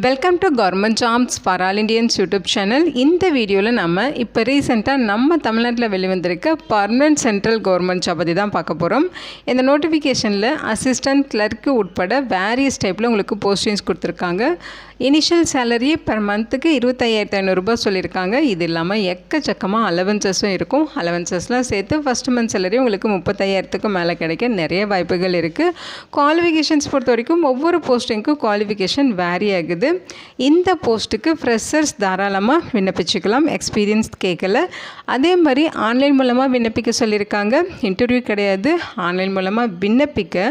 Welcome to government jobs for all Indians YouTube channel. இந்த வீடியோவில் நம்ம இப்போ ரீசெண்டாக நம்ம தமிழ்நாட்டில் வெளிவந்திருக்க பர்மனன்ட் சென்ட்ரல் கவர்மெண்ட் ஜாப் பற்றி தான் பார்க்க போகிறோம். இந்த நோட்டிஃபிகேஷனில் அசிஸ்டன்ட் கிளர்க்கு உட்பட வேரியஸ் டைப்பில் உங்களுக்கு போஸ்டிங்ஸ் கொடுத்துருக்காங்க. இனிஷியல் சேலரி பெர் மந்த்துக்கு 25,500 சொல்லியிருக்காங்க. இது இல்லாமல் எக்கச்சக்கமாக அலவன்சஸும் இருக்கும். அலவன்சஸ்லாம் சேர்த்து ஃபஸ்ட் மந்த் சேலரி உங்களுக்கு 35,000க்கு மேலே கிடைக்க நிறைய வாய்ப்புகள் இருக்குது. குவாலிஃபிகேஷன்ஸ் பொறுத்த வரைக்கும் ஒவ்வொரு போஸ்டிங்க்கும் குவாலிஃபிகேஷன் வேரி ஆகுது. இந்த போஸ்ட்டுக்கு ஃப்ரெஷர்ஸ் தாராளமாக விண்ணப்பிச்சுக்கலாம், எக்ஸ்பீரியன்ஸ் கேட்கல. அதே மாதிரி ஆன்லைன் மூலமாக விண்ணப்பிக்க சொல்லியிருக்காங்க. இன்டர்வியூ கிடையாது, ஆன்லைன் மூலமாக விண்ணப்பிக்க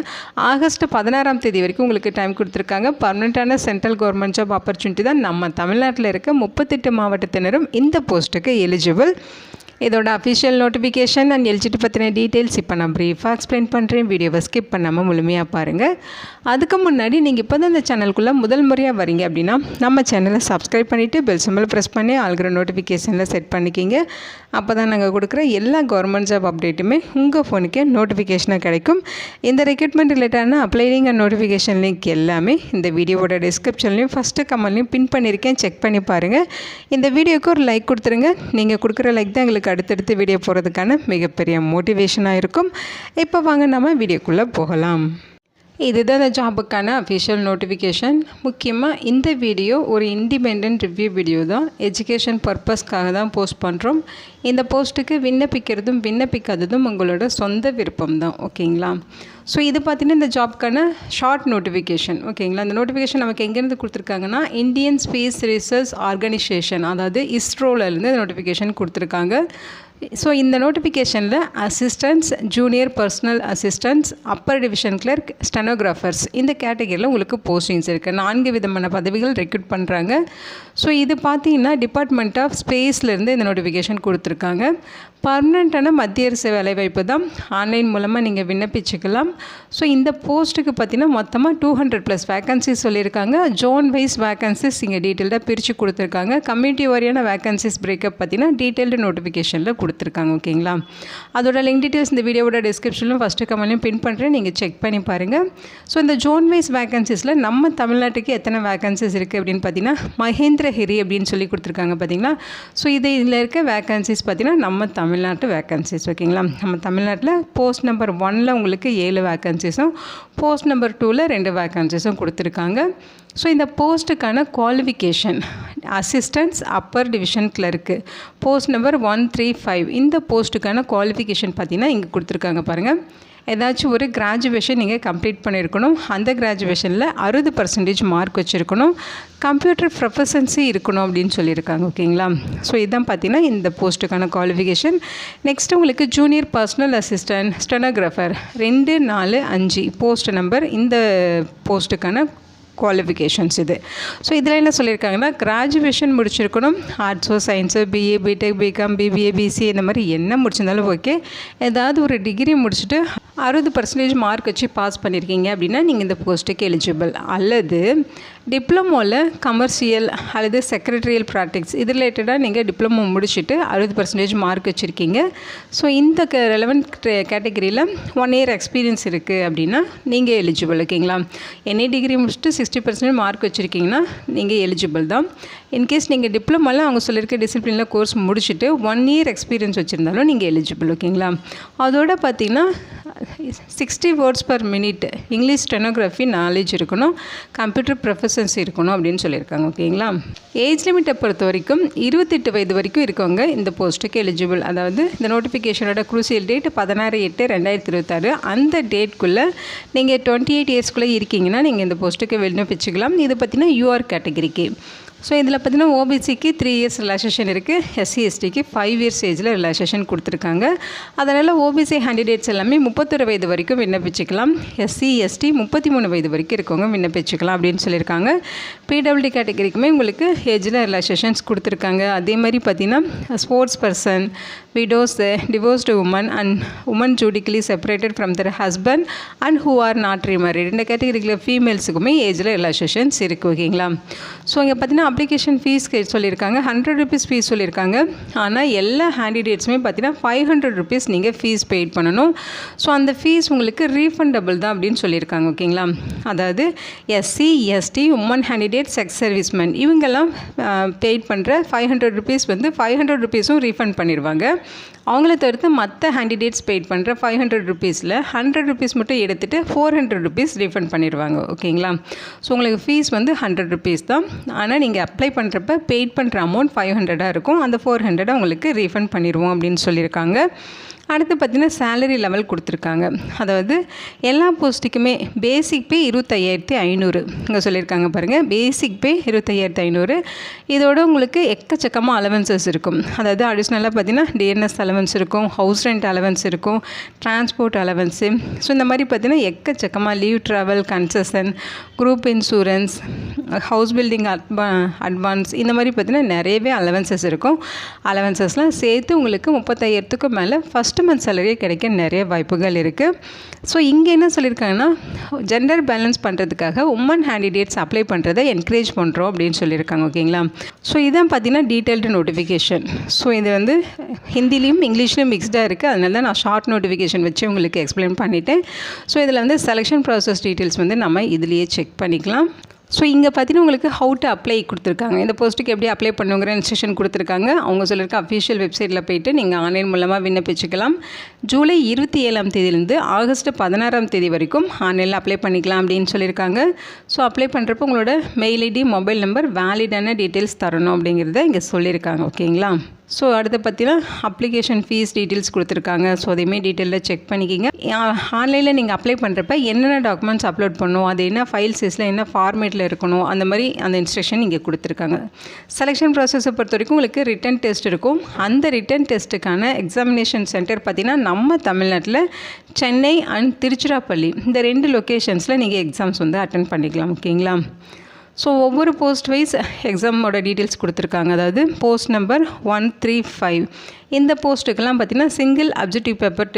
ஆகஸ்ட் 16ஆம் தேதி வரைக்கும் உங்களுக்கு டைம் கொடுத்துருக்காங்க. பர்மனெண்ட்டான சென்ட்ரல் கவர்மெண்ட் ஜாப் ஆப்பர்ச்சுனிட்டி தான். நம்ம தமிழ்நாட்டில் இருக்க 38 மாவட்டத்தினரும் இந்த போஸ்ட்டுக்கு எலிஜிபிள். இதோட அஃபிஷியல் நோட்டிஃபிகேஷன் அண்ட் எலிஜிபிலிட்டி பற்றின டீட்டெயில்ஸ் இப்போ நான் ப்ரீஃபாக எக்ஸ்பிளைன் பண்ணுறேன். வீடியோவை ஸ்கிப் பண்ணாமல் முழுமையாக பாருங்கள். அதுக்கு முன்னாடி நீங்கள் இப்போ தான் இந்த சேனலுக்குள்ளே முதல் முறையாக வரீங்க அப்படின்னா நம்ம சேனலை சப்ஸ்கிரைப் பண்ணிவிட்டு பெல் சிம்பல் ப்ரெஸ் பண்ணி ஆல்கிற நோட்டிஃபிகேஷனில் செட் பண்ணிக்கிங்க. அப்போ தான் நாங்கள் கொடுக்குற எல்லா கவர்மெண்ட் ஜாப் அப்டேட்டுமே உங்கள் ஃபோனுக்கே நோட்டிஃபிகேஷனாக கிடைக்கும். இந்த ரெக்ரூட்மெண்ட் ரிலேட்டான அப்ளைடிங் அண்ட் நோட்டிஃபிகேஷன் லிங்க் எல்லாமே இந்த வீடியோவோட டிஸ்கிரிப்ஷன்லையும் ஃபஸ்ட்டு கமெண்ட்லையும் பின் பண்ணியிருக்கேன், செக் பண்ணி பாருங்கள். இந்த வீடியோவுக்கு ஒரு லைக் கொடுத்துருங்க. நீங்கள் கொடுக்குற லைக் தான் எங்களுக்கு அடுத்தடுத்து வீடியோ போகிறதுக்கான மிகப்பெரிய மோட்டிவேஷனாக இருக்கும். இப்போ வாங்க நம்ம வீடியோக்குள்ளே போகலாம். இதுதான் இந்த ஜாபுக்கான அஃபிஷியல் நோட்டிஃபிகேஷன். முக்கியமாக இந்த வீடியோ ஒரு இண்டிபெண்ட் ரிவ்யூ வீடியோ தான். எஜுகேஷன் பர்பஸ்க்காக தான் போஸ்ட் பண்ணுறோம். இந்த போஸ்ட்டுக்கு விண்ணப்பிக்கிறதும் விண்ணப்பிக்காததும் உங்களோட சொந்த விருப்பம் தான், ஓகேங்களா? ஸோ இது பார்த்திங்கன்னா இந்த ஜாப்க்கான ஷார்ட் நோட்டிஃபிகேஷன், ஓகேங்களா? இந்த நோட்டிஃபிகேஷன் நமக்கு எங்கேருந்து கொடுத்துருக்காங்கன்னா இந்தியன் ஸ்பேஸ் ரிசர்ச் ஆர்கனைசேஷன், அதாவது இஸ்ரோலேருந்து இந்த நோட்டிஃபிகேஷன் கொடுத்துருக்காங்க. ஸோ இந்த நோட்டிஃபிகேஷனில் assistants, junior personal assistants, upper division clerk, stenographers இந்த கேட்டகரியில் உங்களுக்கு போஸ்டிங்ஸ் இருக்குது. 4 விதமான பதவிகள் ரெக்ரூட் பண்ணுறாங்க. ஸோ இது பார்த்திங்கன்னா டிபார்ட்மெண்ட் ஆஃப் ஸ்பேஸ்லேருந்து இந்த நோட்டிஃபிகேஷன் கொடுத்துருக்காங்க. பர்மனெண்ட்டான மத்திய அரசு வேலைவாய்ப்பு தான். ஆன்லைன் மூலமாக நீங்கள் விண்ணப்பிச்சுக்கலாம். ஸோ இந்த போஸ்ட்டுக்கு பார்த்திங்கன்னா மொத்தமாக 200+ வேக்கன்சிஸ் சொல்லியிருக்காங்க. ஜோன் வைஸ் வேக்கன்சிஸ் இங்கே டீட்டெயில்டாக பிரித்து கொடுத்துருக்காங்க. கம்யூனிட்டி வாரியான வேக்கன்சிஸ் பிரேக்கப் பார்த்திங்கன்னா டீட்டெயில்டு நோட்டிஃபிகேஷனில் கொடுத்துருக்காங்க, ஓகேங்களா? அதோட லிங்க் டீட்டெயில்ஸ் இந்த வீடியோவோட டிஸ்கிரிப்ஷனிலும் ஃபஸ்ட்டு கமெண்ட்லையும் பின் பண்ணுறேன், நீங்கள் செக் பண்ணி பாருங்கள். ஸோ இந்த ஜோன் வைஸ் வேக்கன்சிஸில் நம்ம தமிழ்நாட்டுக்கு எத்தனை வேக்கன்சிஸ் இருக்குது அப்படின்னு பார்த்தீங்கன்னா மகேந்திரகிரி அப்படின்னு சொல்லி கொடுத்துருக்காங்க, பார்த்தீங்களா? ஸோ இதில் இருக்க வேக்கன்சிஸ் பார்த்திங்கன்னா நம்ம தமிழ்நாட்டு வேக்கன்சிஸ், ஓகேங்களா? நம்ம தமிழ்நாட்டில் போஸ்ட் நம்பர் 1ல் உங்களுக்கு 7 வேக்கன்சிஸும் போஸ்ட் நம்பர் 2ல் 2 வேக்கன்சிஸும் கொடுத்துருக்காங்க. ஸோ இந்த போஸ்ட்டுக்கான qualification assistants upper division clerk post number 135 இந்த போஸ்ட்டுக்கான குவாலிஃபிகேஷன் பார்த்திங்கன்னா இங்கே கொடுத்துருக்காங்க பாருங்கள். ஏதாச்சும் ஒரு கிராஜுவேஷன் நீங்கள் கம்ப்ளீட் பண்ணியிருக்கணும். அந்த கிராஜுவேஷனில் 60% மார்க் வச்சுருக்கணும். கம்ப்யூட்டர் ப்ரொஃபஷன்ஸி இருக்கணும் அப்படின்னு சொல்லியிருக்காங்க, ஓகேங்களா? ஸோ இதுதான் பார்த்தீங்கன்னா இந்த போஸ்ட்டுக்கான குவாலிஃபிகேஷன். நெக்ஸ்ட் உங்களுக்கு junior personal assistant, stenographer 2, 4, 5 post number இந்த போஸ்ட்டுக்கான குவாலிஃபிகேஷன்ஸ் இது. ஸோ இதில் என்ன சொல்லியிருக்காங்கன்னா கிராஜுவேஷன் முடிச்சிருக்கணும். ஆர்ட்ஸோ சயின்ஸோ BA BTech BCom BBA BCA இந்த மாதிரி என்ன முடிச்சிருந்தாலும் ஓகே. ஏதாவது ஒரு டிகிரி முடிச்சுட்டு 60% மார்க் வச்சு பாஸ் பண்ணியிருக்கீங்க அப்படின்னா நீங்கள் இந்த போஸ்ட்டுக்கு எலிஜிபிள். அல்லது டிப்ளமோவில் கமர்ஷியல் அல்லது செக்ரட்டரியல் ப்ராக்டிக்ஸ் இது ரிலேட்டடாக நீங்கள் டிப்ளமோ முடிச்சுட்டு 60% மார்க் வச்சுருக்கீங்க. ஸோ இந்த ரெலவெண்ட் கேட்டகரியில் 1 இயர் எக்ஸ்பீரியன்ஸ் இருக்குது அப்படின்னா நீங்கள் எலிஜிபிள், ஓகேங்களா? எனி டிகிரி முடிச்சுட்டு 60% மார்க் வச்சுருக்கீங்கன்னா நீங்கள் எலிஜிபிள் தான். இன்கேஸ் நீங்கள் டிப்ளமோவில் அவங்க சொல்லியிருக்க டிசிப்ளினில் கோர்ஸ் முடிச்சுட்டு 1 இயர் எக்ஸ்பீரியன்ஸ் வச்சுருந்தாலும் நீங்கள் எலிஜிபிள், ஓகேங்களா? அதோட பார்த்திங்கன்னா 60 words per minute English stenography knowledge இருக்கணும், கம்ப்யூட்டர் ப்ரொஃபஷன்ஸ் இருக்கணும் அப்படின்னு சொல்லியிருக்காங்க, ஓகேங்களா? ஏஜ் லிமிட்டை பொறுத்த வரைக்கும் 28 வயது வரைக்கும் இருக்கவங்க இந்த போஸ்ட்டுக்கு எலிஜிபிள். அதாவது இந்த நோட்டிஃபிகேஷனோட க்ரூசியல் டேட் 16/8/2026. அந்த டேட்குள்ளே நீங்கள் 28 இயர்ஸ்க்குள்ளே இருக்கீங்கன்னா நீங்கள் இந்த போஸ்ட்டுக்கு விண்ணப்பிச்சுக்கலாம். இது பார்த்திங்கன்னா யூஆர் கேட்டகரிக்கு. ஸோ இதில் பார்த்திங்கன்னா ஓபிசிக்கு 3 இயர்ஸ் ரிலாக்ஸேஷன் இருக்குது. எஸ்சி எஸ்டிக்கு 5 இயர்ஸ் ஏஜில் ரிலாக்ஸேஷன் கொடுத்துருக்காங்க. அதனால் ஓபிசி கேண்டிடேட்ஸ் எல்லாமே 31 வயது வரைக்கும் விண்ணப்பிச்சுக்கலாம். எஸ்சி எஸ்டி 33 வயது வரைக்கும் இருக்கவங்க விண்ணப்பிச்சுக்கலாம் அப்படின்னு சொல்லியிருக்காங்க. பிடபிள்யூடி கேட்டகரிக்குமே உங்களுக்கு ஏஜில் ரிலாக்ஸேஷன்ஸ் கொடுத்துருக்காங்க. அதே மாதிரி பார்த்திங்கன்னா sports person, widows, divorced women and women judicially separated from their husband and who are not remarried இந்த கேட்டகரியில் ஃபீமேல்ஸுக்குமே ஏஜில் ரிலாக்ஸேஷன்ஸ் இருக்குது, ஓகேங்களா? ஸோ இங்கே பார்த்தீங்கன்னா அப்ளிகேஷன் ஃபீஸ் சொல்லியிருக்காங்க 100 rupees ஃபீஸ் சொல்லியிருக்காங்க. ஆனால் எல்லா கேண்டிடேட்ஸுமே பார்த்தீங்கன்னா 500 rupees நீங்கள் ஃபீஸ் பெய்ட் பண்ணணும். ஸோ அந்த ஃபீஸ் உங்களுக்கு ரீஃபண்டபிள் தான் அப்படின்னு சொல்லியிருக்காங்க. ஓகேங்களா, அதாவது SC ST woman candidate ex serviceman இவங்கெல்லாம் பெய்ட் பண்ணுற 500 rupees வந்து 500 rupeesம் ரீஃபண்ட் பண்ணிடுவாங்க. அவங்கள தவிர்த்து மற்ற கேண்டிடேட்ஸ் பெய்ட் பண்ணுற 500 rupeesல 100 rupees மட்டும் எடுத்துகிட்டு 400 rupees ரீஃபண்ட் பண்ணிடுவாங்க. ஓகேங்களா, ஸோ உங்களுக்கு ஃபீஸ் வந்து 100 rupees தான். ஆனால் நீங்கள் அப்ளை பண்ணுறப்ப பெய்ட் பண்ணுற அமௌண்ட் 500 இருக்கும். அந்த 400 உங்களுக்கு ரீஃபண்ட் பண்ணிடுவோம் அப்படின்னு சொல்லியிருக்காங்க. அடுத்து பார்த்திங்கன்னா சேலரி லெவல் கொடுத்துருக்காங்க. அதாவது எல்லா போஸ்ட்டுக்குமே பேசிக் பே 25,500 இங்கே சொல்லியிருக்காங்க பாருங்கள். பேசிக் பே 25,500. இதோட உங்களுக்கு எக்கச்சக்கமாக அலவன்சஸ் இருக்கும். அதாவது அடிஷ்னலாக பார்த்திங்கன்னா டிஎன்எஸ் அலவன்ஸ் இருக்கும், ஹவுஸ் ரெண்ட் அலவன்ஸ் இருக்கும், டிரான்ஸ்போர்ட் அலவன்ஸு. ஸோ இந்த மாதிரி பார்த்திங்கன்னா எக்கச்சக்கமாக leave travel concession, group insurance, house building advance இந்த மாதிரி பார்த்திங்கன்னா நிறையவே அலவன்சஸ் இருக்கும். அலவன்சஸ்லாம் சேர்த்து உங்களுக்கு 35,000க்கும் மேலே ஃபஸ்ட்டு மந்த் சேலரியே கிடைக்க நிறைய வாய்ப்புகள் இருக்குது. ஸோ இங்கே என்ன சொல்லியிருக்காங்கன்னா ஜெண்டர் பேலன்ஸ் பண்ணுறதுக்காக உமன் கேண்டிடேட்ஸ் அப்ளை பண்ணுறதை என்கரேஜ் பண்ணுறோம் அப்படின்னு சொல்லியிருக்காங்க. ஓகேங்களா, ஸோ இதான் பார்த்தீங்கன்னா டீட்டெயில்டு நோட்டிஃபிகேஷன். ஸோ இது வந்து ஹிந்திலையும் இங்கிலீஷ்லையும் மிக்ஸ்டாக இருக்குது. அதனால தான் நான் ஷார்ட் நோட்டிஃபிகேஷன் வச்சு உங்களுக்கு எக்ஸ்பிளைன் பண்ணிட்டேன். ஸோ இதில் வந்து செலெக்ஷன் ப்ராசஸ் டீட்டெயில்ஸ் வந்து நம்ம இதுலேயே செக் பண்ணிக்கலாம். ஸோ இங்கே பார்த்தீங்கன்னா உங்களுக்கு ஹவு டு அப்ளை கொடுத்துருக்காங்க. இந்த போஸ்ட்டுக்கு எப்படி அப்ளை பண்ணுங்கிற இன்ஸ்ட்ரக்ஷன் கொடுத்துருக்காங்க. அவங்க சொல்லியிருக்க அஃபிஷியல் வெப்சைட்டில் போய்ட்டு நீங்கள் ஆன்லைன் மூலமாக விண்ணப்பிச்சுக்கலாம். ஜூலை 27ஆம் தேதியிலேருந்து ஆகஸ்ட் 16ஆம் தேதி வரைக்கும் ஆன்லைனில் அப்ளை பண்ணிக்கலாம் அப்படின்னு சொல்லியிருக்காங்க. ஸோ அப்ளை பண்ணுறப்போ உங்களோட மெயில் ஐடி, மொபைல் நம்பர், வேலிடான டீட்டெயில்ஸ் தரணும் அப்படிங்கிறத இங்கே சொல்லியிருக்காங்க. ஓகேங்களா, ஸோ அடுத்து பார்த்தீங்கன்னா அப்ளிகேஷன் ஃபீஸ் டீட்டெயில்ஸ் கொடுத்துருக்காங்க. ஸோ அதையுமே டீட்டெயிலில் செக் பண்ணிக்கிங்க. ஆன்லைனில் நீங்கள் அப்ளை பண்ணுறப்ப என்னென்ன டாக்குமெண்ட்ஸ் அப்லோட் பண்ணணும், அது என்ன ஃபைல் சைஸில் என்ன ஃபார்மேட்டில் இருக்கணும், அந்த மாதிரி அந்த இன்ஸ்ட்ரக்ஷன் இங்கே கொடுத்துருக்காங்க. செலெக்ஷன் ப்ராசஸை பொறுத்த வரைக்கும் உங்களுக்கு ரிட்டன் டெஸ்ட் இருக்கும். அந்த ரிட்டன் டெஸ்ட்டுக்கான எக்ஸாமினேஷன் சென்டர் பார்த்திங்கன்னா நம்ம தமிழ்நாட்டில் சென்னை அண்ட் திருச்சிராப்பள்ளி இந்த 2 லொக்கேஷன்ஸில் நீங்கள் எக்ஸாம்ஸ் வந்து அட்டன் பண்ணிக்கலாம். ஓகேங்களா, ஸோ ஒவ்வொரு போஸ்ட் வைஸ் எக்ஸாமோட டீட்டெயில்ஸ் கொடுத்துருக்காங்க. அதாவது போஸ்ட் நம்பர் 135 இந்த போஸ்ட்டுக்கெல்லாம் பார்த்திங்கன்னா single objective paper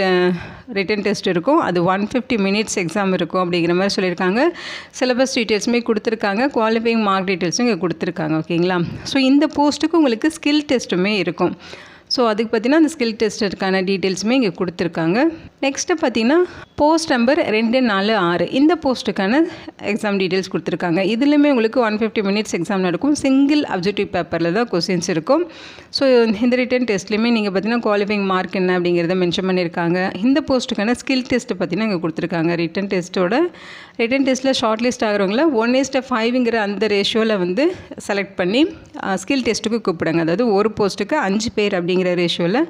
written test இருக்கும். அது 150 minutes எக்ஸாம் இருக்கும் அப்படிங்கிற மாதிரி சொல்லியிருக்காங்க. சிலபஸ் டீட்டெயில்ஸுமே கொடுத்துருக்காங்க. குவாலிஃபையிங் மார்க் டீட்டெயில்ஸும் இங்கே கொடுத்துருக்காங்க. ஓகேங்களா, ஸோ இந்த போஸ்ட்டுக்கு உங்களுக்கு ஸ்கில் டெஸ்ட்டுமே இருக்கும். ஸோ அதுக்கு பார்த்திங்கன்னா அந்த ஸ்கில் டெஸ்ட்டுக்கான டீட்டெயில்ஸுமே இங்கே கொடுத்துருக்காங்க. நெக்ஸ்ட்டு பார்த்திங்கன்னா போஸ்ட் நம்பர் 246 இந்த போஸ்ட்டுக்கான எக்ஸாம் டீட்டெயில்ஸ் கொடுத்துருக்காங்க. இதுலேயுமே உங்களுக்கு 150 minutes எக்ஸாம் நடக்கும். சிங்கிள் அப்ஜெக்டிவ் பேப்பரில் தான் கொஸ்டின்ஸ் இருக்கும். ஸோ இந்த ரிட்டன் டெஸ்ட்லேயுமே நீங்கள் பார்த்திங்கன்னா குவாலிஃபைங் மார்க் என்ன அப்படிங்கிறத மென்ஷன் பண்ணியிருக்காங்க. இந்த போஸ்ட்டுக்கான ஸ்கில் டெஸ்ட்டு பார்த்திங்கன்னா இங்கே கொடுத்துருக்காங்க. ரிட்டன் டெஸ்ட்டில் ஷார்ட் லிஸ்ட் ஆகிறவங்கள 1:5ங்கிற அந்த ரேஷியோவில் வந்து செலக்ட் பண்ணி ஸ்கில் டெஸ்ட்டுக்கு கூப்பிடுங்க. அதாவது ஒரு போஸ்ட்டுக்கு 5 பேர் அப்படிங்கிற ரேஷியோவில்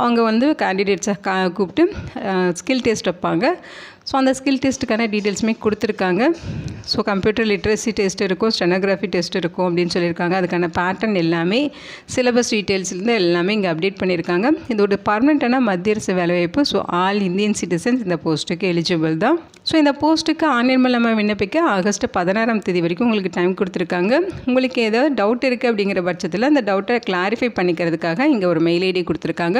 அவங்க வந்து கேண்டிடேட்ஸை கூப்பிட்டு ஸ்கில் டெஸ்ட் வைப்பாங்க. ஸோ அந்த ஸ்கில் டெஸ்ட்டுக்கான டீட்டெயில்ஸுமே கொடுத்துருக்காங்க. ஸோ கம்ப்யூட்டர் லிட்ரஸி டெஸ்ட் இருக்கும், ஸ்டெனோகிராஃபி டெஸ்ட் இருக்கும் அப்படின்னு சொல்லியிருக்காங்க. அதுக்கான பேட்டர்ன் எல்லாமே சிலபஸ் டீட்டெயில்ஸ்லேருந்து எல்லாமே இங்கே அப்டேட் பண்ணியிருக்காங்க. இது ஒரு பர்மனெண்ட்டான மத்திய அரசு வேலைவாய்ப்பு. ஸோ ஆல் இந்தியன் சிட்டிசன்ஸ் இந்த போஸ்ட்டுக்கு எலிஜிபிள் தான். ஸோ இந்த போஸ்ட்டுக்கு ஆன்லைன் மூலமாக விண்ணப்பிக்க ஆகஸ்ட் 16ஆம் தேதி வரைக்கும் உங்களுக்கு டைம் கொடுத்துருக்காங்க. உங்களுக்கு ஏதாவது டவுட் இருக்குது அப்படிங்கிற பட்சத்தில் அந்த டவுட்டை கிளாரிஃபை பண்ணிக்கிறதுக்காக இங்கே ஒரு மெயில் ஐடி கொடுத்துருக்காங்க.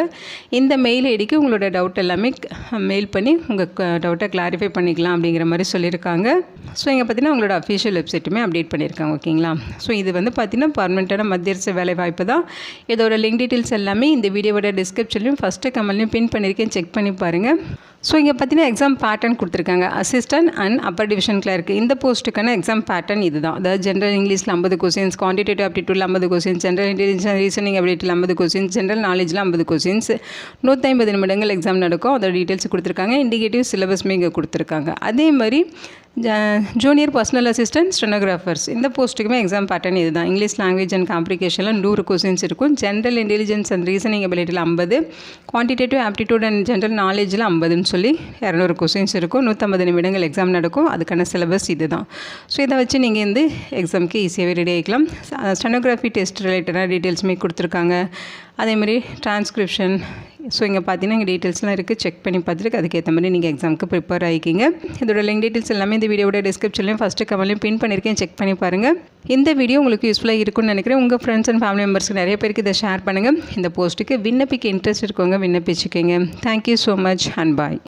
இந்த மெயில் ஐடிக்கு உங்களோட டவுட் எல்லாமே மெயில் பண்ணி உங்கள் டவுட்டை கிளாரிஃபை பண்ணிக்கலாம் அப்படிங்கிற மாதிரி சொல்லியிருக்காங்க. ஸோ இங்கே பார்த்தீங்கன்னா உங்களோட அஃபிஷியல் வெப்சைட்டுமே அப்டேட் பண்ணியிருக்காங்க. ஓகேங்களா, ஸோ இது வந்து பார்த்தீங்கன்னா பர்மனெண்ட்டான மத்திய அரசு வேலை வாய்ப்பு தான். இதோட லிங்க் டீட்டெயில்ஸ் எல்லாமே இந்த வீடியோவோட டிஸ்கிரிப்ஷன்லையும் ஃபஸ்ட்டு கமெண்ட்லையும் பின் பண்ணியிருக்கேன், செக் பண்ணி பாருங்கள். ஸோ இங்கே பார்த்தீங்கன்னா எக்ஸாம் பேட்டர்ன் கொடுத்துருக்காங்க. Assistant and upper division clerk இந்த போஸ்ட்டுக்கான எக்ஸாம் பேட்டர்ன் இது தான். அதாவது ஜென்ரல் இங்கிலீஷில் 50 கொஸ்டின்ஸ், குவான்டிடேட்டிவ் ஆப்டிடியூடில் 50 கொஸ்டின்ஸ், ஜென்ரல் இன்டெலிஜென்ஸ் ரீசனிங் அபிலிட்டியில் 50 கொஸ்டின்ஸ், ஜென்ரல் நாலேஜில் 50 கொஸ்டின்ஸ், 150 நிமிடங்கள் எக்ஸாம் நடக்கும். அதோட டீட்டெயில்ஸ் கொடுத்துருக்காங்க. இண்டிகேட்டிவ் சிலபஸ்மே இங்கே கொடுத்துருக்காங்க. அதே மாதிரி ஜூனியர் பர்சனல் அசிஸ்டன்ட் ஸ்டெனோகிராஃபர்ஸ் இந்த போஸ்ட்டுக்குமே எக்ஸாம் பேட்டர்ன் இது தான். இங்கிலீஷ் லாங்குவேஜ் அண்ட் காம்ப்ளிகேஷனில் 100 கொஸ்டின்ஸ் இருக்கும். ஜென்ரல் இன்டெலிஜென்ஸ் அண்ட் ரீசனிங் அபிலிட்டியில் 50, குவான்டிடேட்டிவ் ஆப்டிடியூட் அண்ட் ஜென்ரல் நாலேஜில் 50ன்னு சொல்லி 200 கொஸ்டின்ஸ் இருக்கும். 150 நிமிடங்கள் எக்ஸாம் நடக்கும். அதுக்கான சிலபஸ் இது தான். ஸோ இதை வச்சு நீங்கள் இந்த எக்ஸாமுக்கு ஈஸியாகவே ரெடி ஆகிக்கலாம். ஸ்டெனோகிராஃபி டெஸ்ட் ரிலேட்டடான டீட்டெயில்ஸுமே கொடுத்துருக்காங்க. அதேமாதிரி டிரான்ஸ்கிரிப்ஷன். ஸோ இங்கே பார்த்தீங்கன்னா இங்கே டீட்டெயில்ஸ்லாம் இருக்குது, செக் பண்ணி பார்த்துட்டு அதுக்கேற்ற மாதிரி நீங்கள் எக்ஸாமுக்கு ப்ரிப்பேர் ஆகிக்கிங்க. இதோட லிங்க் டீட்டெயில்ஸ் எல்லாமே இந்த வீடியோட டிஸ்கிரிப்ஷன்லையும் ஃபஸ்ட்டு கமெண்ட்லையும் பின் பண்ணியிருக்கேன், செக் பண்ணி பாருங்கள். இந்த வீடியோ உங்களுக்கு யூஸ்ஃபுல்லாக இருக்கும்னு நினைக்கிறேன். உங்கள் ஃப்ரெண்ட்ஸ் அண்ட் ஃபேமிலி மெம்பர்ஸ்க்கு நிறைய பேருக்கு இதை ஷேர் பண்ணுங்கள். இந்த போஸ்ட்டுக்கு விண்ணப்பிக்க இன்ட்ரெஸ்ட் இருக்கவங்க விண்ணப்பிச்சுக்கோங்க. Thank you so much and bye.